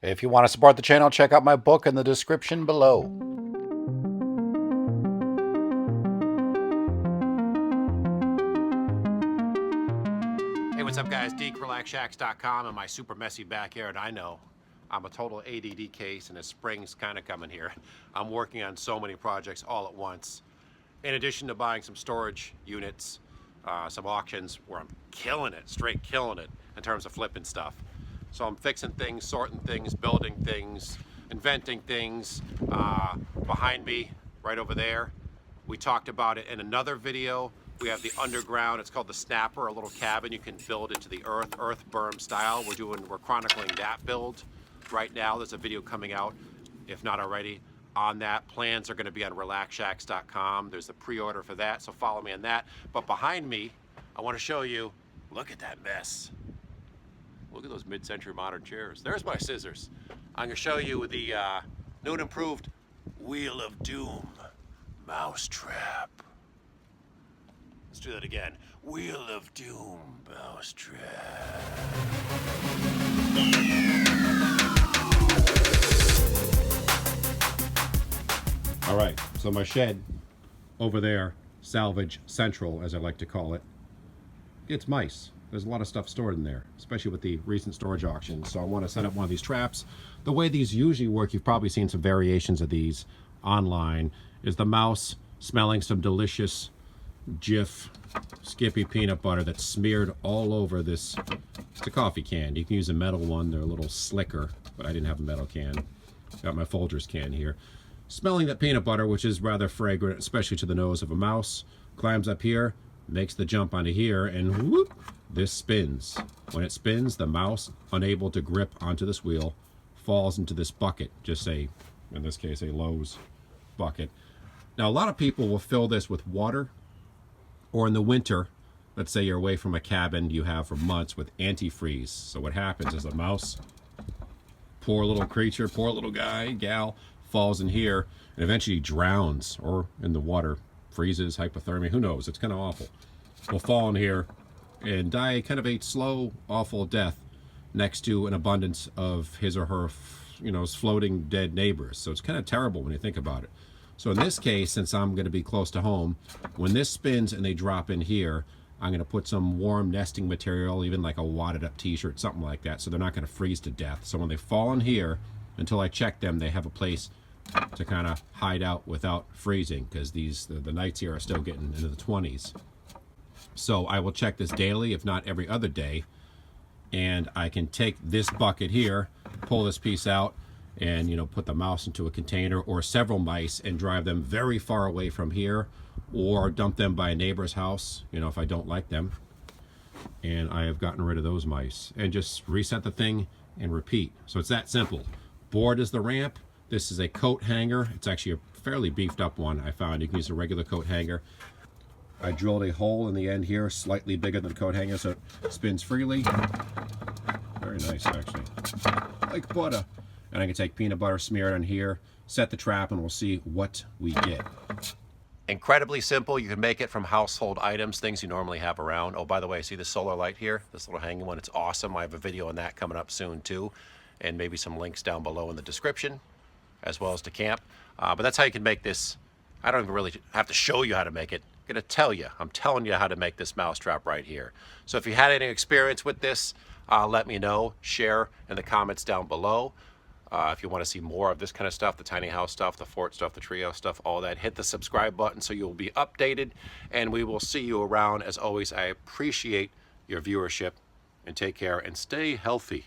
If you want to support the channel, check out my book in the description below. Hey, what's up guys? DekeRelaxShacks.com and my super messy backyard. I know I'm a total ADD case and the spring's kind of coming here. I'm working on so many projects all at once. In addition to buying some storage units, some auctions where I'm killing it, straight killing it in terms of flipping stuff. So I'm fixing things, sorting things, building things, inventing things. Behind me, right over there, we talked about it in another video. We have the underground, it's called the Snapper, a little cabin you can build into the earth berm style. We're chronicling that build right now. There's a video coming out, if not already, on that. Plans are going to be on RelaxShacks.com. There's the pre-order for that, so follow me on that. But behind me, I want to show you, look at that mess. Look at those mid-century modern chairs. There's my scissors. I'm going to show you the new and improved Wheel of Doom Mouse Trap. Let's do that again. Wheel of Doom Mouse Trap. All right, so my shed over there, Salvage Central, as I like to call it, it's mice. There's a lot of stuff stored in there, especially with the recent storage auction. So I want to set up one of these traps. The way these usually work, you've probably seen some variations of these online, is the mouse smelling some delicious Jif Skippy peanut butter that's smeared all over this. It's a coffee can. You can use a metal one. They're a little slicker, but I didn't have a metal can. Got my Folgers can here. Smelling that peanut butter, which is rather fragrant, especially to the nose of a mouse, climbs up here, makes the jump onto here, and whoop, this spins. When it spins, the mouse, unable to grip onto this wheel, falls into this bucket, just say, in this case, a Lowe's bucket. Now, a lot of people will fill this with water, or in the winter, let's say you're away from a cabin you have for months, with antifreeze. So what happens is the mouse, poor little creature, poor little guy, gal, falls in here and eventually drowns, or in the water, freezes, hypothermia, who knows, it's kind of awful. Will fall in here and die kind of a slow, awful death next to an abundance of his or her, floating dead neighbors. So it's kind of terrible when you think about it. So in this case, since I'm going to be close to home, when this spins and they drop in here, I'm going to put some warm nesting material, even like a wadded up t-shirt, something like that, so they're not going to freeze to death. So when they fall in here, until I check them, they have a place to kind of hide out without freezing, because the nights here are still getting into the 20s. So I will check this daily, if not every other day, and I can take this bucket here, pull this piece out, and put the mouse into a container or several mice and drive them very far away from here, or dump them by a neighbor's house, if I don't like them. And I have gotten rid of those mice, and just reset the thing and repeat. So it's that simple. Board is the ramp. This is a coat hanger. It's actually a fairly beefed up one, I found. You can use a regular coat hanger. I drilled a hole in the end here, slightly bigger than the coat hanger, so it spins freely. Very nice, actually. Like butter. And I can take peanut butter, smear it on here, set the trap, and we'll see what we get. Incredibly simple. You can make it from household items, things you normally have around. Oh, by the way, see this solar light here? This little hanging one, it's awesome. I have a video on that coming up soon too, and maybe some links down below in the description, as well as to camp. But that's how you can make this. I don't even really have to show you how to make it. I'm gonna tell you. I'm telling you how to make this mouse trap right here. So if you had any experience with this, let me know. Share in the comments down below. If you want to see more of this kind of stuff, the tiny house stuff, the fort stuff, the trio stuff, all that, hit the subscribe button so you'll be updated, and we will see you around. As always, I appreciate your viewership, and take care and stay healthy.